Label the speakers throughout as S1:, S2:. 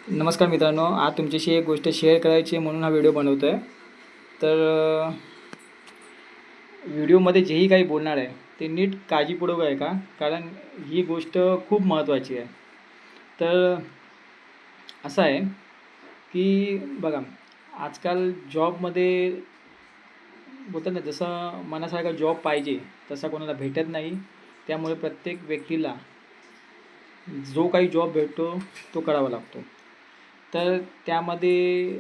S1: नमस्कार मित्रांनो, आज तुमच्याशी एक गोष्ट शेअर करायची म्हणून हा व्हिडिओ बनवतो आहे. तर व्हिडिओमध्ये जेही काही बोलणार आहे ते नीट काळजीपूर्वक आहे का, कारण ही गोष्ट खूप महत्त्वाची आहे. तर असं आहे की बघा, आजकाल जॉबमध्ये बोलतात ना, जसं मनासारखा जॉब पाहिजे तसा कोणाला भेटत नाही. त्यामुळे प्रत्येक व्यक्तीला जो काही जॉब भेटतो तो करावा लागतो. तर त्यामध्ये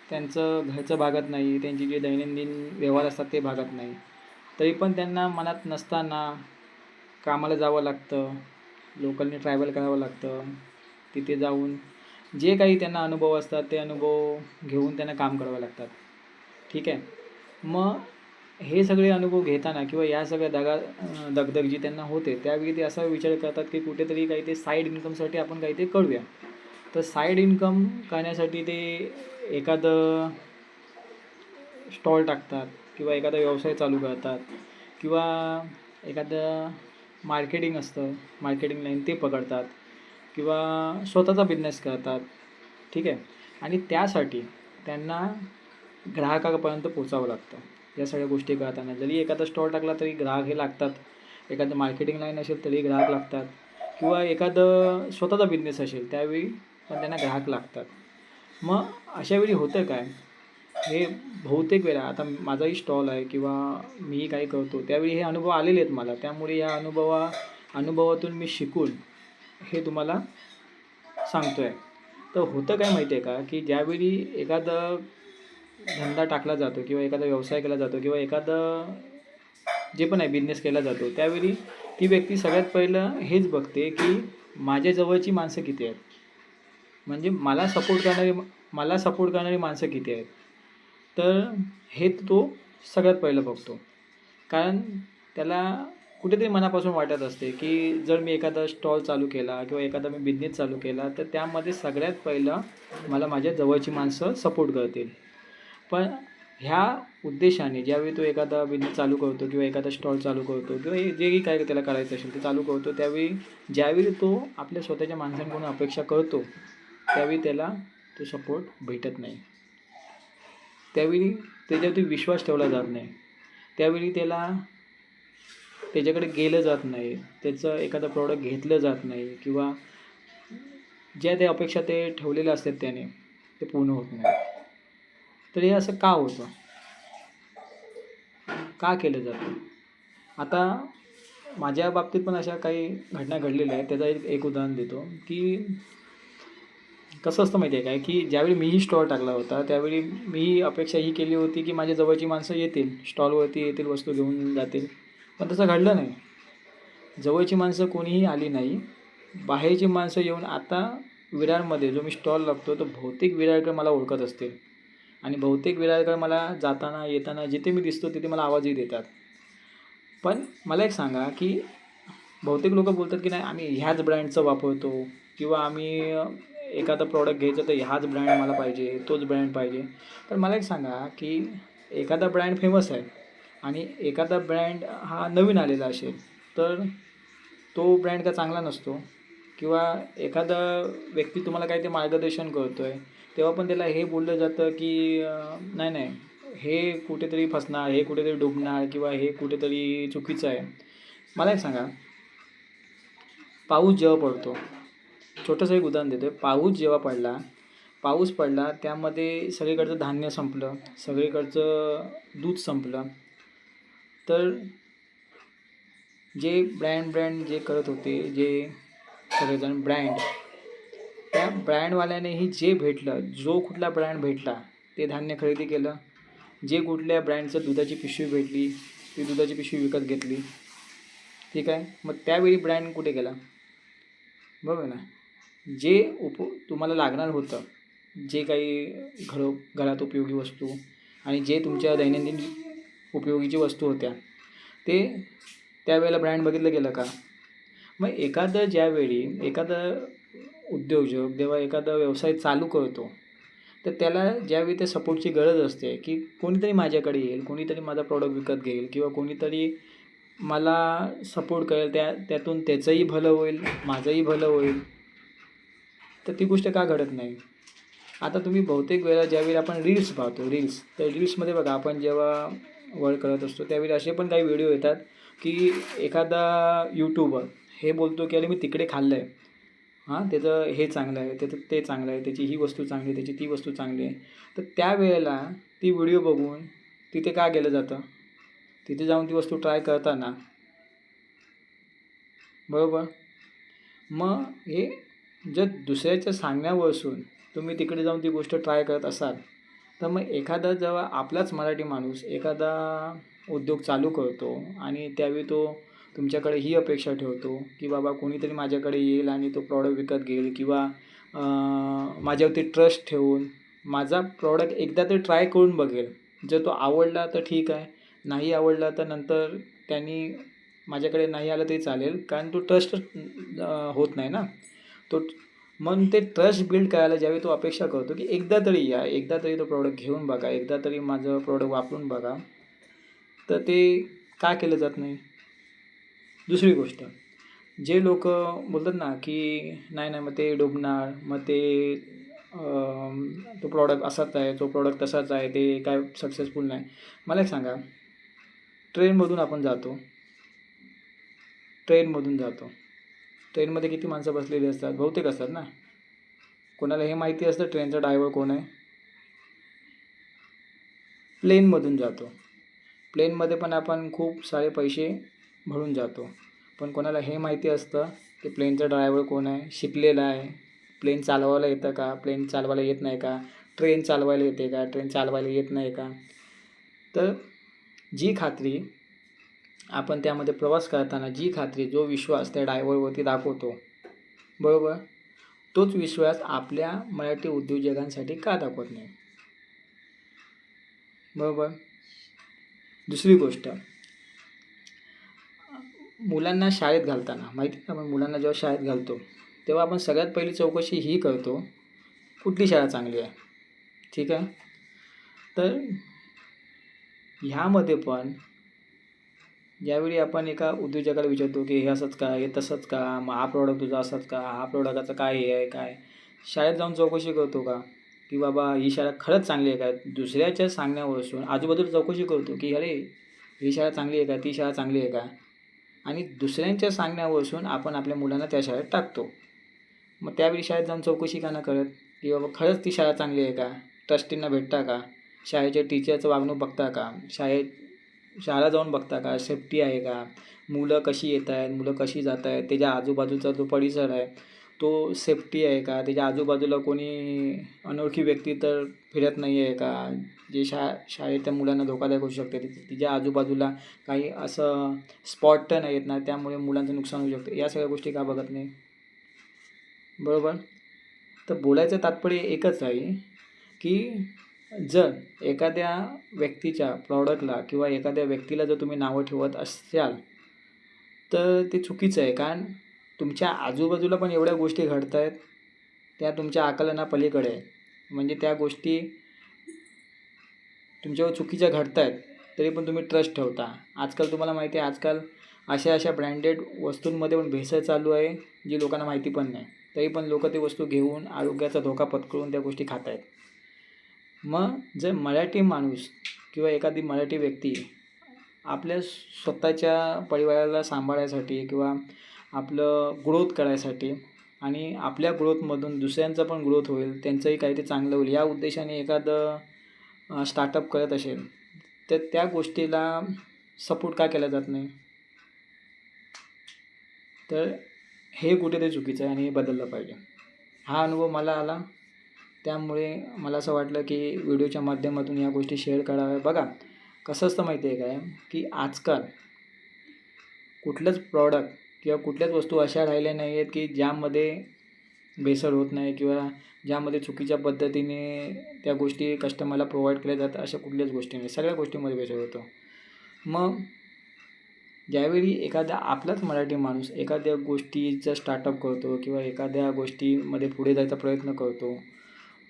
S1: त्यांचं घरचं भागत नाही, त्यांचे जे दैनंदिन व्यवहार असतात ते भागत नाही. तरी पण त्यांना मनात नसताना कामाला जावं लागतं, लोकलने ट्रॅव्हल करावं लागतं. तिथे जाऊन जे काही त्यांना अनुभव असतात ते अनुभव घेऊन त्यांना काम करावं लागतात. ठीक आहे. मग हे सगळे अनुभव घेताना किंवा या सगळ्या दगदग जी त्यांना होते, त्यावेळी ते असा विचार करतात की कुठेतरी काही ते साईड इन्कमसाठी आपण काहीतरी करूया. तर साईड इन्कम करण्यासाठी ते एखादं स्टॉल टाकतात किंवा एखादा व्यवसाय चालू करतात किंवा एखादं मार्केटिंग असतं, मार्केटिंग लाईन ते पकडतात किंवा स्वतःचा बिझनेस करतात. ठीक आहे. आणि त्यासाठी त्यांना ग्राहकापर्यंत पोचावं लागतं. या सगळ्या गोष्टी करताना जरी एखादा स्टॉल टाकला तरी ग्राहक हे लागतात. एखादं मार्केटिंग लाईन असेल तरी ग्राहक लागतात किंवा एखादं स्वतःचा बिझनेस असेल त्यावेळी पण त्यांना ग्राहक लागतात. मग अशावेळी होतं काय, हे बहुतेक वेळा आता माझाही स्टॉल आहे किंवा मीही काही करतो त्यावेळी हे अनुभव आलेले आहेत मला. त्यामुळे या अनुभवातून मी शिकून हे तुम्हाला सांगतो आहे. तर होतं काय माहिती आहे का, की ज्यावेळी एखादा धंदा टाकला जातो किंवा एखादा व्यवसाय केला जातो किंवा एखादं जे पण आहे बिझनेस केला जातो, त्यावेळी ती व्यक्ती सगळ्यात पहिलं हेच बघते की माझ्या जवळची माणसं किती आहेत. म्हणजे मला सपोर्ट करणारी माणसं किती आहेत. तर हे तो सगळ्यात पहिलं बघतो. कारण त्याला कुठेतरी मनापासून वाटत असते की जर मी एखादा स्टॉल चालू केला किंवा एखादा मी बिझनेस चालू केला तर त्यामध्ये सगळ्यात पहिलं मला माझ्या जवळची माणसं सपोर्ट करतील. पण ह्या उद्देशाने ज्यावेळी तो एखादा बिझनेस चालू करतो किंवा एखादा स्टॉल चालू करतो किंवा जेही काय त्याला करायचं असेल ते चालू करतो, त्यावेळी ज्यावेळी तो आपल्या स्वतःच्या माणसांकडून अपेक्षा करतो त्यावेळी त्याला तो सपोर्ट भेटत नाही. त्यावेळी त्याच्यावरती विश्वास ठेवला जात नाही. त्यावेळी त्याच्याकडे गेलं जात नाही. त्याचं एखादं प्रॉडक्ट घेतलं जात नाही किंवा ज्या त्या अपेक्षा ते ठेवलेल्या असतात त्याने ते पूर्ण होत नाही. तर हे असं का होतं? का केलं जातं? आता माझ्या बाबतीत पण अशा काही घटना घडलेल्या आहेत. त्याचं एक उदाहरण देतो की कसं असतं माहिती आहे काय, की ज्यावेळी मीही स्टॉल टाकला होता त्यावेळी मी अपेक्षा ही केली होती की माझ्या जवळची माणसं येतील, स्टॉलवरती येतील, वस्तू घेऊन जातील. पण तसं घडलं नाही. जवळची माणसं कोणीही आली नाही. बाहेरची माणसं येऊन आता विरारमध्ये जो मी स्टॉल लागतो तो बहुतेक विरारकर मला ओळखत असतील आणि बहुतेक विरारकर मला जाताना येताना जिथे मी दिसतो तिथे मला आवाजही देतात. पण मला एक सांगा की बहुतेक लोकं बोलतात की नाही आम्ही ह्याच ब्रँडचं वापरतो किंवा आम्ही एखादा प्रॉडक्ट घ्यायचं तर ह्याच ब्रँड मला पाहिजे, तोच ब्रँड पाहिजे. तर मला एक सांगा की एखादा ब्रँड फेमस आहे आणि एखादा ब्रँड हा नवीन आलेला असेल तर तो ब्रँड का चांगला नसतो किंवा एखादा व्यक्ती तुम्हाला काही ते मार्गदर्शन करतो आहे तेव्हा पण त्याला हे बोललं जातं की नाही नाही, हे कुठेतरी फसणार, हे कुठेतरी डुबणार किंवा हे कुठेतरी चुकीचं आहे. मला एक सांगा, पाऊस जेव्हा पडतो, छोटंसं एक उदाहरण देतो आहे. पाऊस पडला त्यामध्ये सगळीकडचं धान्य संपलं, सगळीकडचं दूध संपलं. तर जे ब्रँड जे करत होते, जे सगळेजण त्या ब्रँडवाल्यानेही जे भेटलं, जो कुठला ब्रँड भेटला ते धान्य खरेदी केलं. जे कुठल्या ब्रँडचं दुधाची पिशवी भेटली ती दुधाची पिशवी विकत घेतली. ठीक आहे. मग त्यावेळी ब्रँड कुठे गेला? बरोबर ना. जे तुम्हाला लागणार होतं, जे काही घरात उपयोगी वस्तू आणि जे तुमच्या दैनंदिन उपयोगीची वस्तू होत्या ते त्यावेळेला ब्रँड बघितलं गेलं का? मग ज्यावेळी एखादा उद्योजक जेव्हा एखादा व्यवसाय चालू करतो तर त्याला ज्यावेळी त्या सपोर्टची गरज असते की कोणीतरी माझ्याकडे येईल, कोणीतरी माझा प्रॉडक्ट विकत घेईल किंवा कोणीतरी मला सपोर्ट करेल, त्यातून त्याचंही भलं होईल, माझंही भलं होईल. तर ती गोष्ट का घडत नाही? आता तुम्ही बहुतेक वेळा ज्यावेळी आपण रील्स पाहतो तर रील्समध्ये बघा आपण जेव्हा वर करत असतो त्यावेळी असे पण काही व्हिडिओ येतात की एखादा यूट्यूबर हे बोलतो की अरे मी तिकडे खाल्लं आहे, हां त्याचं हे चांगलं आहे, त्याचं ते चांगलं आहे, त्याची ही वस्तू चांगली आहे, त्याची ती वस्तू चांगली आहे. तर त्यावेळेला ती व्हिडिओ बघून तिथे का गेलं जातं? तिथे जाऊन ती वस्तू ट्राय करताना, बरोबर? मग हे जर दुसऱ्याच्या सांगण्यावरून तुम्ही तिकडे जाऊन ती गोष्ट ट्राय करत असाल, तर मग एखादा जेव्हा आपलाच मराठी माणूस एखादा उद्योग चालू करतो आणि त्यावेळी तो तुमच्याकडे ही अपेक्षा ठेवतो की बाबा कोणीतरी माझ्याकडे येईल आणि तो प्रॉडक्ट विकत घेईल किंवा माझ्यावरती ट्रस्ट ठेवून माझा प्रॉडक्ट एकदा तरी ट्राय करून बघेल. जर तो आवडला तर ठीक आहे, नाही आवडला तर नंतर त्यांनी माझ्याकडे नाही आलं तरी चालेल, कारण तो ट्रस्ट होत नाही ना. तो मग ते ट्रस्ट बिल्ड करायला ज्यावेळी तो अपेक्षा करतो की एकदा तरी या, एकदा तरी तो प्रॉडक्ट घेऊन बघा, एकदा तरी माझं प्रॉडक्ट वापरून बघा, तर ते का केलं जात नाही? दुसरी गोष्ट, जे लोक बोलतात ना की नाही नाही मग ते डुबणार, मग ते तो प्रॉडक्ट असाच आहे, तो प्रॉडक्ट तसाच आहे, ते काय सक्सेसफुल नाही. मला एक सांगा, ट्रेनमधून आपण जातो, ट्रेनमध्ये किती माणसं बसलेली असतात? बहुतेक असतात ना. कोणाला हे माहिती असतं ट्रेनचा ड्रायव्हर कोण आहे? प्लेनमधून जातो, प्लेनमध्ये पण आपण खूप सारे पैसे भरून जातो, पण कोणाला हे माहिती असतं की प्लेनचा ड्रायव्हर कोण आहे, शिकलेला आहे, प्लेन चालवायला येतं का, प्लेन चालवायला येत नाही का, ट्रेन चालवायला येते का, ट्रेन चालवायला येत नाही का? तर जी खात्री आपण त्यामध्ये प्रवास करताना, जी खात्री, जो विश्वास त्या ड्रायव्हरवरती दाखवतो, बरोबर, तोच विश्वास आपल्या मराठी उद्योजकांसाठी का दाखवत नाही? बरोबर. दुसरी गोष्ट, मुलांना शाळेत घालताना माहिती आहे का, आपण मुलांना जेव्हा शाळेत घालतो तेव्हा आपण सगळ्यात पहिली चौकशी ही करतो, कुठली शाळा चांगली आहे, ठीक आहे? तर ह्यामध्ये पण ज्यावेळी आपण एका उद्योजकाला विचारतो की हे असंच का, हे तसंच का, मग हा प्रॉडक्ट तुझा असाच का, हा प्रॉडक्टाचं काय हे आहे काय, शाळेत जाऊन चौकशी करतो का की बाबा ही शाळा खरंच चांगली आहे का? दुसऱ्याच्या सांगण्यावरून आजूबाजूला चौकशी करतो की अरे ही शाळा चांगली आहे का, ती शाळा चांगली आहे का? आणि दुसऱ्यांच्या सांगण्यावरून आपण आपल्या मुलांना त्या शाळेत टाकतो. मग त्यावेळी शाळेत जाऊन चौकशी का नाही करत की बाबा खरंच ती शाळा चांगली आहे का, ट्रस्टींना भेटता का, शाळेच्या टीचरचं वागणूक बघता का, शाळा जाऊन बघता का, सेफ्टी आहे का, मुलं कशी येत आहेत, मुलं कशी जात आहेत, त्याच्या आजूबाजूचा जो परिसर आहे तो सेफ्टी आहे का, त्याच्या आजूबाजूला कोणी अनोळखी व्यक्ती तर फिरत नाही आहे का, जे शाळेच्या मुलांना धोकादायक होऊ शकते, तिच्या आजूबाजूला काही असं स्पॉट तर नाही आहेत ना, त्यामुळे मुलांचं नुकसान होऊ शकतं. या सगळ्या गोष्टी का बघत नाही? बरोबर. तर बोलायचं तात्पर्य एकच आहे की जर एखाद्या व्यक्तीच्या प्रॉडक्टला किंवा एखाद्या व्यक्तीला जर तुम्ही नावं ठेवत असाल तर ते चुकीचं आहे, कारण तुमच्या आजूबाजूला पण एवढ्या गोष्टी घडत आहेत त्या तुमच्या आकलनापलीकडे आहे. म्हणजे त्या गोष्टी तुमच्यावर चुकीच्या घडत आहेत तरी पण तुम्ही ट्रस्ट ठेवता. आजकाल तुम्हाला माहिती आहे, आजकाल अशा ब्रँडेड वस्तूंमध्ये पण भेसळ चालू आहे जी लोकांना माहिती पण नाही, तरी पण लोक ते वस्तू घेऊन आरोग्याचा धोका पत्करून त्या गोष्टी खात आहेत. मग जर मराठी माणूस किंवा एखादी मराठी व्यक्ती आपल्या स्वतःच्या परिवाराला सांभाळायसाठी किंवा आपलं ग्रोथ करायसाठी आणि आपल्या ग्रोथमधून दुसऱ्यांचा पण ग्रोथ होईल, त्यांचंही काहीतरी चांगलं होईल या उद्देशाने एखादं स्टार्टअप करत असेल तर त्या गोष्टीला सपोर्ट का केला जात नाही? तर हे कुठेतरी चुकीचं आहे आणि हे बदललं पाहिजे. हा अनुभव मला आला, त्यामुळे मला असं वाटलं की व्हिडिओच्या माध्यमातून या गोष्टी शेअर कराव्या. बघा कसं असतं माहिती आहे काय, की आजकाल कुठलंच प्रॉडक्ट किंवा कुठल्याच वस्तू अशा राहिल्या नाही आहेत की ज्यामध्ये भेसळ होत नाही किंवा ज्यामध्ये चुकीच्या पद्धतीने त्या गोष्टी कस्टमरला प्रोव्हाइड केल्या जातात, अशा कुठल्याच गोष्टी नाही. सगळ्या गोष्टींमध्ये भेसळ होतो. मग ज्यावेळी एखादा आपलाच मराठी माणूस एखाद्या गोष्टीचा स्टार्टअप करतो किंवा एखाद्या गोष्टीमध्ये पुढे जायचा प्रयत्न करतो,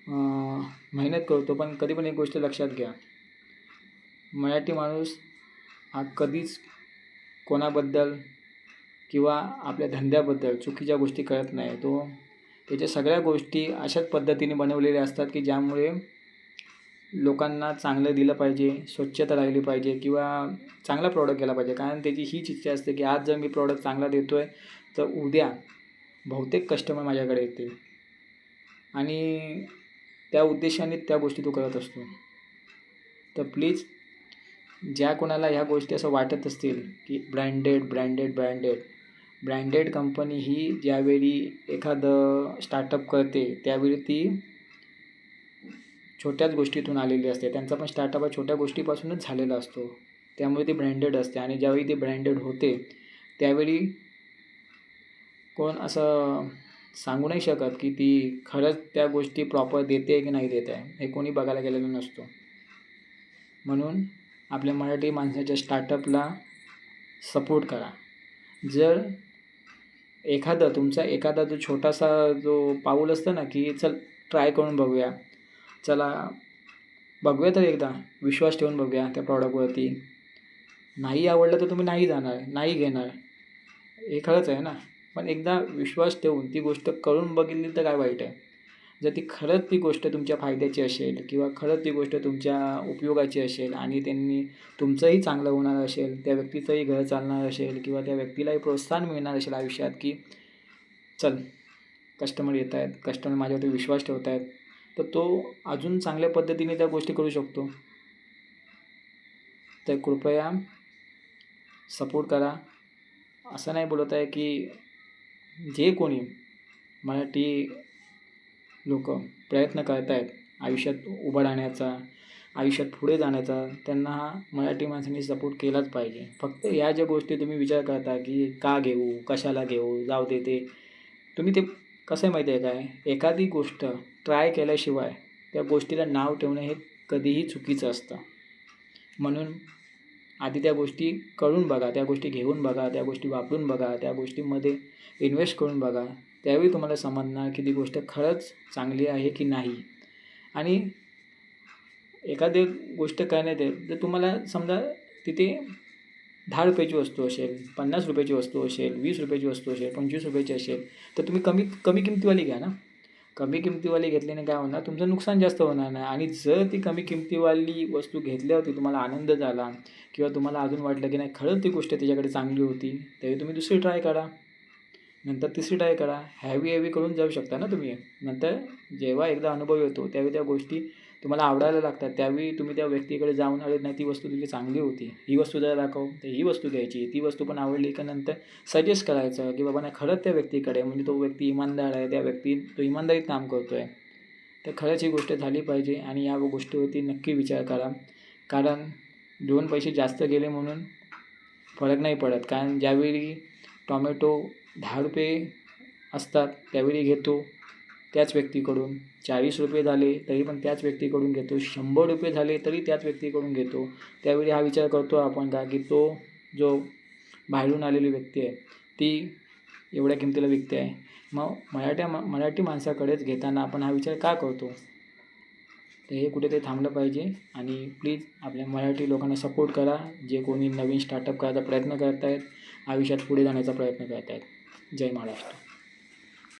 S1: मेहनत करतो, पण कधी पण एक गोष्ट लक्षात घ्या, मराठी माणूस हा कधीच कोणाबद्दल किंवा आपल्या धंद्याबद्दल चुकीच्या गोष्टी करत नाही. तो त्याच्या सगळ्या गोष्टी अशाच पद्धतीने बनवलेल्या असतात की ज्यामुळे लोकांना चांगलं दिलं पाहिजे, स्वच्छता राहिली पाहिजे किंवा चांगला प्रॉडक्ट गेला पाहिजे. कारण त्याची हीच इच्छा असते की आज जर मी प्रॉडक्ट चांगला देतो आहे तर उद्या बहुतेक कस्टमर माझ्याकडे येतील आणि त्या उद्देशाने त्या गोष्टी तो करत असतो. तर प्लीज ज्या कोणाला ह्या गोष्टी असं वाटत असतील की ब्रँडेड कंपनी ही ज्यावेळी एखादं स्टार्टअप करते त्यावेळी ती छोट्याच गोष्टीतून आलेली असते. त्यांचा पण स्टार्टअप हा छोट्या गोष्टीपासूनच झालेला असतो. त्यामुळे ती ब्रँडेड असते आणि ज्यावेळी ती ब्रँडेड होते त्यावेळी कोण असं सांगू नाही शकत की ती खरंच त्या गोष्टी प्रॉपर देते की नाही देत आहे, हे कोणी बघायला गेलेलं नसतो. म्हणून आपल्या मराठी माणसाच्या स्टार्टअपला सपोर्ट करा. जर तुमचा एखादा जो छोटासा जो पाऊल असतं ना की चल ट्राय करून बघूया, चला बघूया तर एकदा, विश्वास ठेवून बघूया त्या प्रॉडक्टवरती. नाही आवडलं तर तुम्ही नाही जाणार, नाही घेणार, हे खरंच आहे ना. पण एकदा विश्वास ठेवून ती गोष्ट करून बघितली तर काय वाईट आहे. जर खरंच ती गोष्ट तुमच्या फायद्याची असेल किंवा खरंच ती गोष्ट तुमच्या उपयोगाची असेल आणि तुमचंही चांगलं होणार असेल, त्या व्यक्तीचंही घर चालणार असेल किंवा त्या व्यक्तीलाही प्रोत्साहन मिळणार असेल आयुष्यात की चल कस्टमर येत आहेत, कस्टमर माझ्यावरती विश्वास ठेवत आहेत, तर तो अजून चांगल्या पद्धतीने त्या गोष्टी करू शकतो. तर कृपया सपोर्ट करा. असं नाही बोलत आहे की जे कोणी मराठी लोक प्रयत्न करत आहेत आयुष्यात उभं राहण्याचा, आयुष्यात पुढे जाण्याचा, त्यांना मराठी माणसांनी सपोर्ट केलाच पाहिजे. फक्त या ज्या गोष्टी तुम्ही विचार करता की का घेऊ, कशाला घेऊ, जाऊ दे ते, तुम्ही ते कसं आहे माहिती आहे काय, एखादी गोष्ट ट्राय केल्याशिवाय त्या गोष्टीला नाव ठेवणं हे कधीही चुकीचं असतं. म्हणून आधी त्या गोष्टी करून बघा, त्या गोष्टी घेऊन बघा, त्या गोष्टी वापरून बघा, त्या गोष्टींमध्ये इन्व्हेस्ट करून बघा. त्यावेळी तुम्हाला समजणार की ती गोष्ट खरंच चांगली आहे की नाही. आणि एखादी गोष्ट करण्यात जर तुम्हाला समजा तिथे 10 रुपयाची वस्तू असेल, 50 रुपयाची वस्तू असेल, 20 रुपयाची वस्तू असेल, 25 रुपयाची असेल, तर तुम्ही कमी किमतीवाली घ्या ना. कमी किमतीवाली घेतल्याने काय होणार, तुमचं नुकसान जास्त होणार नाही. आणि जर ती कमी किमतीवाली वस्तू घेतल्यावरती तुम्हाला आनंद झाला किंवा तुम्हाला अजून वाटलं की नाही खरंच ती गोष्ट त्याच्याकडे चांगली होती, त्यावेळी तुम्ही दुसरी ट्राय करा, नंतर तिसरी ट्राय करा. हॅवी करून जाऊ शकता ना तुम्ही. नंतर जेव्हा एकदा अनुभव येतो त्यावेळी त्या गोष्टी तुम्हाला आवडायला लागतात. त्यावेळी तुम्ही त्या व्यक्तीकडे जाऊन अरे नाही ती वस्तू तुझी चांगली होती, ही वस्तू जरा दाखव, तर ही वस्तू घ्यायची. ती वस्तू पण आवडली का नंतर सजेस्ट करायचं की बाबा नाही खरंच त्या व्यक्तीकडे, म्हणजे तो व्यक्ती इमानदार आहे, तो इमानदारीत काम करतो आहे, तर खरंच ही गोष्ट झाली पाहिजे. आणि या गोष्टीवरती नक्की विचार करा. कारण 2 पैसे जास्त गेले म्हणून फरक नाही पडत. कारण ज्यावेळी टॉमॅटो 10 रुपये असतात त्यावेळी घेतो त्याच व्यक्तीकडून, 40 रुपये झाले तरी पण त्याच व्यक्तीकडून घेतो, 100 रुपये झाले तरी त्याच व्यक्तीकडून घेतो. त्यावेळी हा विचार करतो आपण का की तो जो बाहेरून आलेली व्यक्ती आहे ती एवढ्या किमतीला विकते आहे, मग मराठी माणसाकडेच घेताना आपण हा विचार का करतो. तर हे कुठेतरी थांबलं पाहिजे. आणि प्लीज आपल्या मराठी लोकांना सपोर्ट करा, जे कोणी नवीन स्टार्टअप करायचा प्रयत्न करत आहेत, आयुष्यात पुढे जाण्याचा प्रयत्न करत आहेत. जय महाराष्ट्र.